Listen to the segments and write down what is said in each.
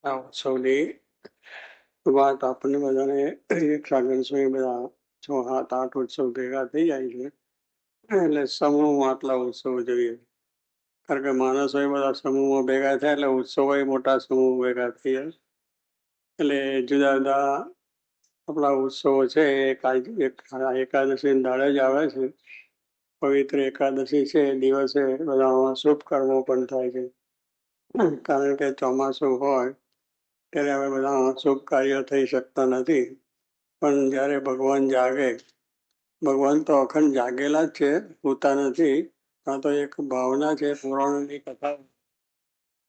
આ ઉત્સવની વાત આપણને બધાને એક સાગર બધા 6, 7, 8 ઉત્સવ ભેગા થઈ જાય છે એટલે સમૂહમાં આટલા ઉત્સવ જોઈએ. કારણ કે માણસો બધા સમૂહમાં ભેગા થાય એટલે ઉત્સવો મોટા સમૂહ ભેગા થઈ જાય. એટલે જુદા જુદા આપણા ઉત્સવો છે એકાદશી દાડે જ આવે છે. પવિત્ર એકાદશી છે દિવસે બધા શુભ કર્મો પણ થાય છે. કારણ કે ચોમાસું હોય ત્યારે હવે બધા શુભ કાર્ય થઈ શકતા નથી. પણ જ્યારે ભગવાન જાગે, ભગવાન તો અખંડ જાગેલા જ છે, હોતા નથી. આ તો એક ભાવના છે પુરાણોની કથા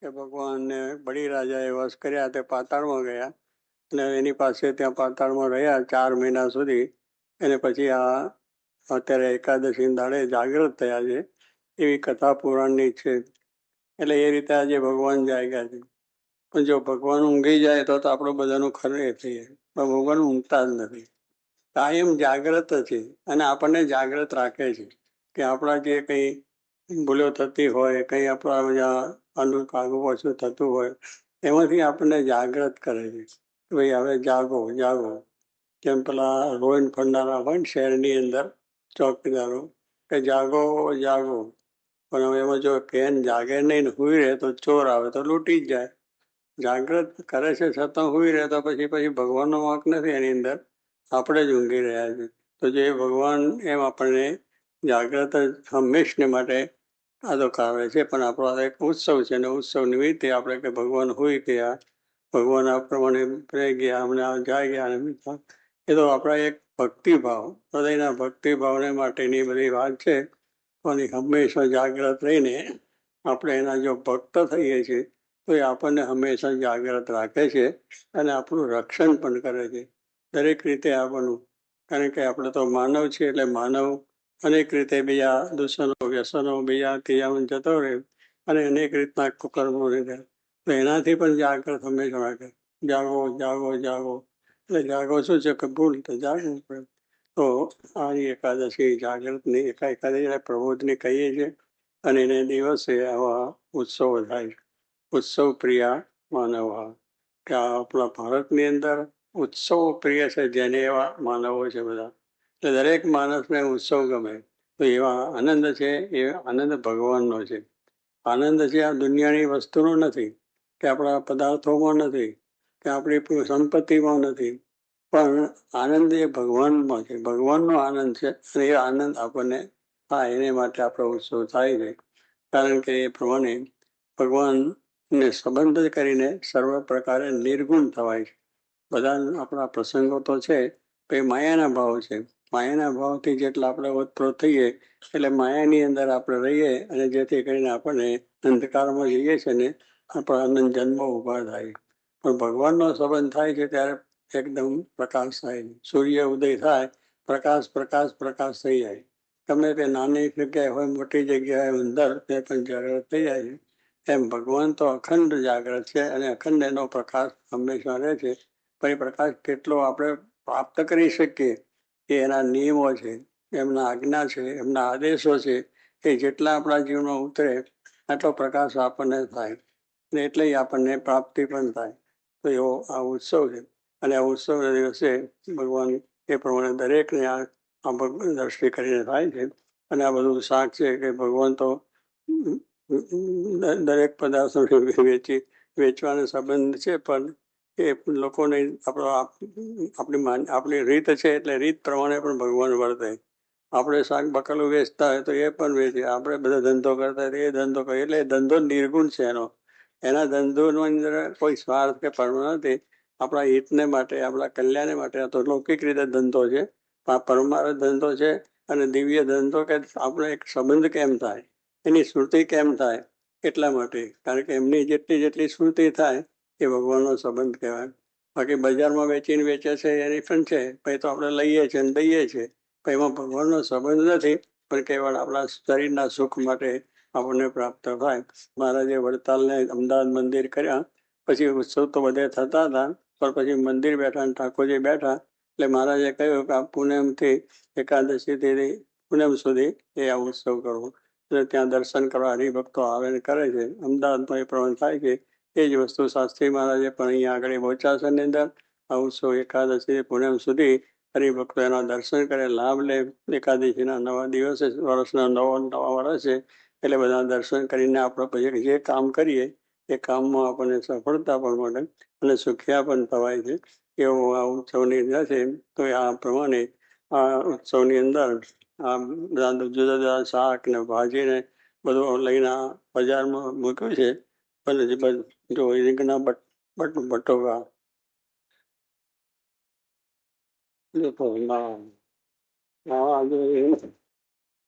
કે ભગવાનને બળી રાજાએ વશ કર્યા, તે પાતાળમાં ગયા અને એની પાસે ત્યાં પાતાળમાં રહ્યા 4 મહિના સુધી. એને પછી આ અત્યારે એકાદશી દાડે જાગૃત થયા છે, એવી કથા પુરાણની છે. એટલે એ રીતે આજે ભગવાન જાગ્યા છે. પણ જો ભગવાન ઊંઘી જાય તો આપણું બધાનું ખરું એ થઈ જાય. પણ ભગવાન ઊંઘતા જ નથી, કાયમ જાગ્રત છે અને આપણને જાગ્રત રાખે છે કે આપણા જે કંઈ ભૂલો થતી હોય, કંઈ આપણા આગુ પાછું થતું હોય એમાંથી આપણને જાગ્રત કરે છે કે ભાઈ હવે જાગો જાગો. જેમ પેલા રોઈન ફરનારા હોય ને શહેરની અંદર ચોકીદારો કે જાગો જાગો, પણ હવે એમાં જો કેન જાગે નહીં ને હુઈ રહે તો ચોર આવે તો લૂંટી જ જાય. જાગ્રત કરે છે છતાં હુઈ રહે તો પછી ભગવાનનો વાંક નથી એની અંદર, આપણે જ ઊંઘી રહ્યા છીએ. તો જે ભગવાન એમ આપણને જાગ્રત હંમેશને માટે આદો કાવે છે. પણ આપણો એક ઉત્સવ છે અને ઉત્સવ નિમિત્તે આપણે કે ભગવાન હોઈ ગયા, ભગવાન આ પ્રમાણે રહી ગયા, હમણાં જાગ્યા, એ તો આપણા એક ભક્તિભાવ, હૃદયના ભક્તિભાવને માટેની બધી વાત છે. પણ હંમેશા જાગ્રત રહીને આપણે એના જો ભક્ત થઈએ છીએ તો એ આપણને હંમેશા જાગ્રત રાખે છે અને આપણું રક્ષણ પણ કરે છે દરેક રીતે આપણું. કારણ કે આપણે તો માનવ છીએ એટલે માનવ અનેક રીતે બીજા દૂષણો વ્યસનો બીજા ત્રીજામાં જતો રહે અને અનેક રીતના કુકર્મો રીતે, તો એનાથી પણ જાગ્રત હંમેશા રાખે. જાગો જાગો જાગો એટલે જાગો શું છે કે ભૂલ તો જાગવું પડે. તો આ એકાદશી જાગૃતની એકાદશી પ્રબોધની કહીએ છીએ અને એને દિવસે આવા ઉત્સવો થાય છે. ઉત્સવ પ્રિય માનવ, કે આપણા ભારતની અંદર ઉત્સવ પ્રિય છે જેને એવા માનવો છે બધા. એટલે દરેક માણસને ઉત્સવ ગમે. તો એવા આનંદ છે, એ આનંદ ભગવાનનો છે. આનંદ છે આ દુનિયાની વસ્તુનો નથી, કે આપણા પદાર્થોમાં નથી, કે આપણી સંપત્તિમાં નથી, પણ આનંદ એ ભગવાનમાં છે. ભગવાનનો આનંદ છે અને એ આનંદ આપણને થાય એને માટે આપણો ઉત્સવ થાય છે. કારણ કે એ પ્રમાણે ભગવાનને સંબંધ કરીને સર્વ પ્રકારે નિર્ગુણ થવાય છે. બધા આપણા પ્રસંગો તો છે એ માયાના ભાવ છે. માયાના ભાવથી જેટલા આપણે ઓતપ્રોત થઈએ એટલે માયાની અંદર આપણે રહીએ અને જેથી કરીને આપણને અંધકારમાં જઈએ છીએ ને આપણા આનંદ જન્મ ઉભા થાય. પણ ભગવાનનો સંબંધ થાય છે ત્યારે એકદમ પ્રકાશ થાય. સૂર્ય ઉદય થાય, પ્રકાશ પ્રકાશ પ્રકાશ થઈ જાય. ગમે તે નાની જગ્યાએ હોય મોટી જગ્યાએ અંદર તે પણ જાગૃત થઈ જાય છે. એમ ભગવાન તો અખંડ જાગ્રત છે અને અખંડ એનો પ્રકાશ હંમેશા રહે છે. પણ એ પ્રકાશ કેટલો આપણે પ્રાપ્ત કરી શકીએ એ એના નિયમો છે, એમના આજ્ઞા છે, એમના આદેશો છે, કે જેટલા આપણા જીવનમાં ઉતરે આટલો પ્રકાશ આપણને થાય અને એટલે આપણને પ્રાપ્તિ પણ થાય. તો એવો આ ઉત્સવ છે અને આ ઉત્સવના દિવસે ભગવાન એ પ્રમાણે દરેકને આ દ્રષ્ટિ કરીને થાય છે. અને આ બધું શાક છે કે ભગવાન તો દરેક પદાર્થો વેચવાનો સંબંધ છે, પણ એ લોકોને આપણી રીત છે એટલે રીત પ્રમાણે પણ ભગવાન વર્તે. આપણે શાક બકલું વેચતા હોય તો એ પણ વેચે, આપણે બધા ધંધો કરતા હોય તો એ ધંધો કરે. એટલે ધંધો નિર્ગુણ છે એનો. એના ધંધોની અંદર કોઈ સ્વાર્થ કે પરમ નથી. આપણા હિતને માટે, આપણા કલ્યાણ માટે આ તો લૌકિક રીતે ધંધો છે. આ પરમાર્થ ધંધો છે અને દિવ્ય ધંધો કે આપણે એક સંબંધ કેમ થાય, એની સ્મૃતિ કેમ થાય એટલા માટે. કારણ કે એમની જેટલી સ્મૃતિ થાય એ ભગવાનનો સંબંધ કહેવાય. બાકી બજારમાં વેચીને વેચે છે એની પણ છે, પછી તો આપણે લઈએ છીએ અને દઈએ છીએ, પણ એમાં ભગવાનનો સંબંધ નથી. પણ કેવળ આપણા શરીરના સુખ માટે આપણને પ્રાપ્ત થાય. મહારાજે વડતાલને અમદાવાદ મંદિર કર્યા, પછી ઉત્સવ તો બધે થતા હતા, પણ પછી મંદિર બેઠા અને ઠાકોરજી બેઠા એટલે મહારાજે કહ્યું કે આ પૂનમથી એકાદશીથી પૂનમ સુધી એ આ ઉત્સવ કરવો. એટલે ત્યાં દર્શન કરવા હરિભક્તો આવે ને કરે છે. અમદાવાદમાં એ પ્રમાણે થાય છે. એ જ વસ્તુ શાસ્ત્રી મહારાજે પણ અહીંયા આગળ બોચાસણની અંદર આ ઉત્સવ એકાદશી પૂનમ સુધી હરિભક્તો એના દર્શન કરે, લાભ લે. એકાદશીના નવા દિવસે વર્ષના નવા વર્ષે એટલે બધા દર્શન કરીને આપણે પછી જે કામ કરીએ એ કામમાં આપણને સફળતા પણ મળે અને સુખિયા પણ થવાય છે. એવો આ ઉત્સવની અંદર છે. તો આ પ્રમાણે આ ઉત્સવની અંદર આ બધા જુદા જુદા શાક ને ભાજી ને બધું લઈને બજારમાં મૂક્યું છે. જો રીંગણા બટોકા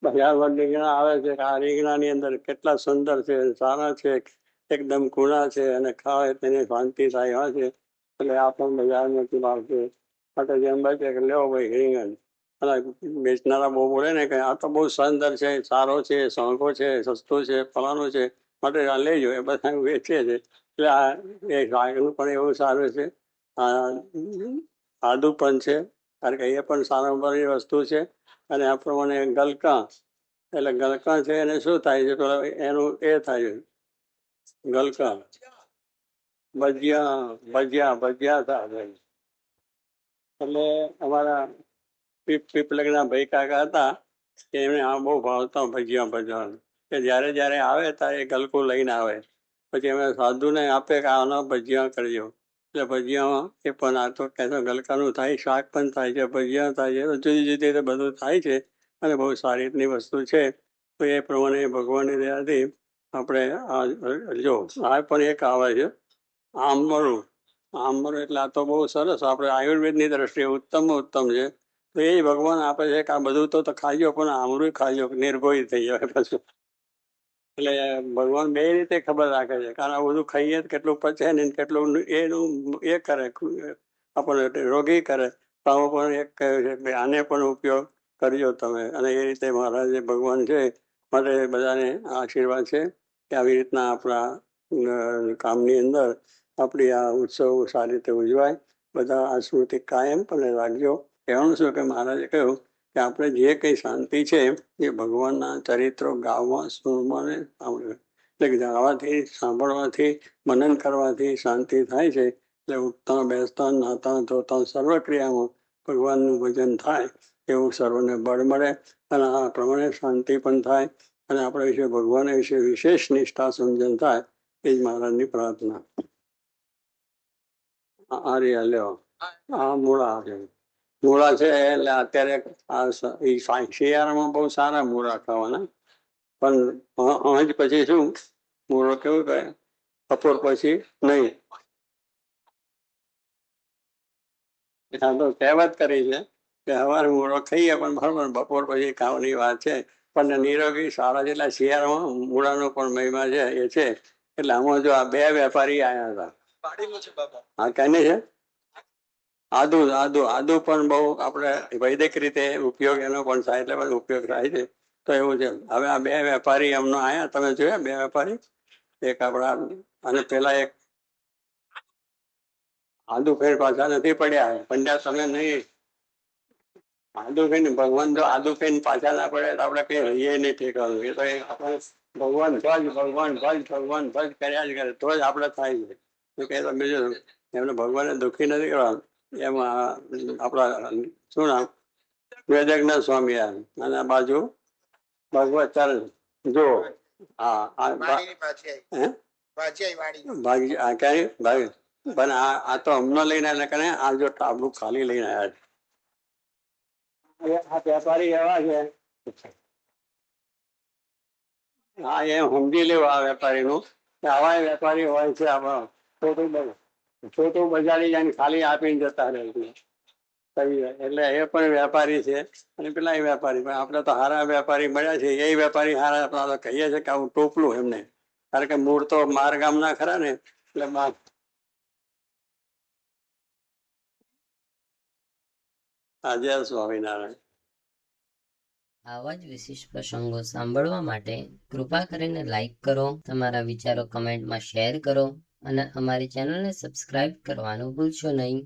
બજારમાં રીંગણા આવે છે. આ રીંગણાની અંદર કેટલા સુંદર છે, સારા છે, એકદમ કુણા છે અને ખાવે તેને શાંતિ થાય એવા છે. એટલે આ પણ બજારમાંથી લાવશે માટે જેમ બચે કે લેવો ભાઈ રીંગણ. અને વેચનારા બહુ બોલે ને કે આ તો બહુ સુંદર છે, સારો છે, સોંગો છે, સસ્તો છે, ફલાણું છે, માટે આ લેજો. એ બધા વેચે છે. એટલે આ એ શાકનું પણ એવું સારું છે. આદુ પણ છે, કારણ કે એ પણ સારામાં વસ્તુ છે. અને આ પ્રમાણે ગલકા, એટલે ગલકા છે એને શું થાય છે, એનું એ થાય છે ગલકા ભજીયા થાય. એટલે અમારા પીપલગના ભાઈ કાકા હતા કે એમને આ બહુ ભાવતા ભજીયા કે જયારે આવે ત્યારે ગલકું લઈને આવે. પછી અમે સાધુને આપે કે આના ભજીયા કરજો. એટલે ભજીયામાં એ પણ આ તો કહેતો ગલકાનું થાય, શાક પણ થાય છે, ભજીયા થાય છે, જુદી જુદી રીતે બધું થાય છે અને બહુ સારી રીતની વસ્તુ છે. તો એ પ્રમાણે ભગવાનની દયાથી આપણે જો આ પણ એક આવે છે આંબરું એટલે આ તો બહુ સરસ, આપણે આયુર્વેદની દ્રષ્ટિએ ઉત્તમ છે. તો એ ભગવાન આપે છે કે આ બધું તો ખાજો પણ આમરું ખાજો, નિર્ભય થઈ જાય પછી. એટલે ભગવાન બે રીતે ખબર રાખે છે, કારણ આ બધું ખાઈએ કેટલું પચે ને કેટલું એનું એ કરે આપણને રોગી કરે. તો પણ એક કહ્યું છે કે આને પણ ઉપયોગ કરજો તમે. અને એ રીતે મહારાજ ભગવાન છે માટે બધાને આશીર્વાદ છે કે આવી રીતના આપણા કામની અંદર આપણી આ ઉત્સવ સારી રીતે ઉજવાય. બધા આ સ્મૃતિ કાયમ પણ રાખજો. કહેવાનું શું કે મહારાજે કહ્યું કે આપણે જે કંઈ શાંતિ છે એ ભગવાનના ચરિત્રો ગાવા સુરમાને એટલે ગાવાથી, સાંભળવાથી, મનન કરવાથી શાંતિ થાય છે. એટલે ઉઠતા, બેસતા, નાતા, ધોતા સર્વ ક્રિયામાં ભગવાનનું ભજન થાય એવું સર્વને બળ મળે અને આ પ્રમાણે શાંતિ પણ થાય અને આપણા વિશે ભગવાન વિશે વિશેષ નિષ્ઠા સમજણ થાય. એ જ મહારાજની પ્રાર્થના. આ મૂળા છે. મૂળા છે એટલે અત્યારે શિયાળામાં બહુ સારા મૂળા ખાવાના. પણ હજ પછી શું મૂળો કેવું કહે બપોર પછી નહીં. તો કહેવત કરી છે કે સવારે મૂળો ખાઈએ પણ બરોબર, બપોર પછી ખાવાની વાત છે. પણ નિરોગી સારા જેટલા શિયાળામાં મૂળાનો પણ મહિમા છે એ છે. એટલે આમાં જો આ બે વેપારી આવ્યા હતા. હા, કેને છે આદુ પણ બહુ આપણે વૈદિક રીતે ઉપયોગ એનો પણ થાય, એટલે બધો ઉપયોગ થાય છે. તો એવું છે. હવે આ બે વેપારી એમનો આયા, તમે જોયા બે વેપારી? એક આપણા અને પેલા એક આદુ ફેર પાછા નથી પડ્યા તમે નહીં. આદુ ફેન ભગવાન જો આદુ ફેન પાછા ના પડે તો આપણે કઈ રહીએ નહીં ઠેકાણું. એ તો આપણે ભગવાન ભજ કર્યા જ કરે તો જ આપણે થાય છે. તો કે બીજું એમને ભગવાને દુઃખી નથી કરવાનું. એમાં આપણા શું નામ વેદજ્ઞ સ્વામી અને આ બાજુ ભગવત ચરણ જો પણ આ તો અમને લઈને આ જો ટાબુ ખાલી લઈને આવ્યા છે. આ વેપારી એવા છે. હા, એમ સમજી લેવું આ વેપારી નું. આવા વેપારી હોય છે. આપણો છોટું બજારી જાય ખાલી આપીને જતા રહે છે. એટલે એ પણ વેપારી છે અને પેલા એ વેપારી. પણ આપણે તો હારા વેપારી મળ્યા છે. એ વેપારી હારા આપણા તો કહીએ છીએ કે આવું ટોપલું એમને, કારણ કે મૂળ તો માર ગામના ખરા ને. એટલે જય સ્વામિનારાયણ. આવા જ વિશિષ્ટ પ્રસંગો સાંભળવા માટે કૃપા કરીને લાઈક કરો, તમારા વિચારો કમેન્ટમાં શેર કરો અને અમારી ચેનલને સબસ્ક્રાઇબ કરવાનું ભૂલશો નહીં.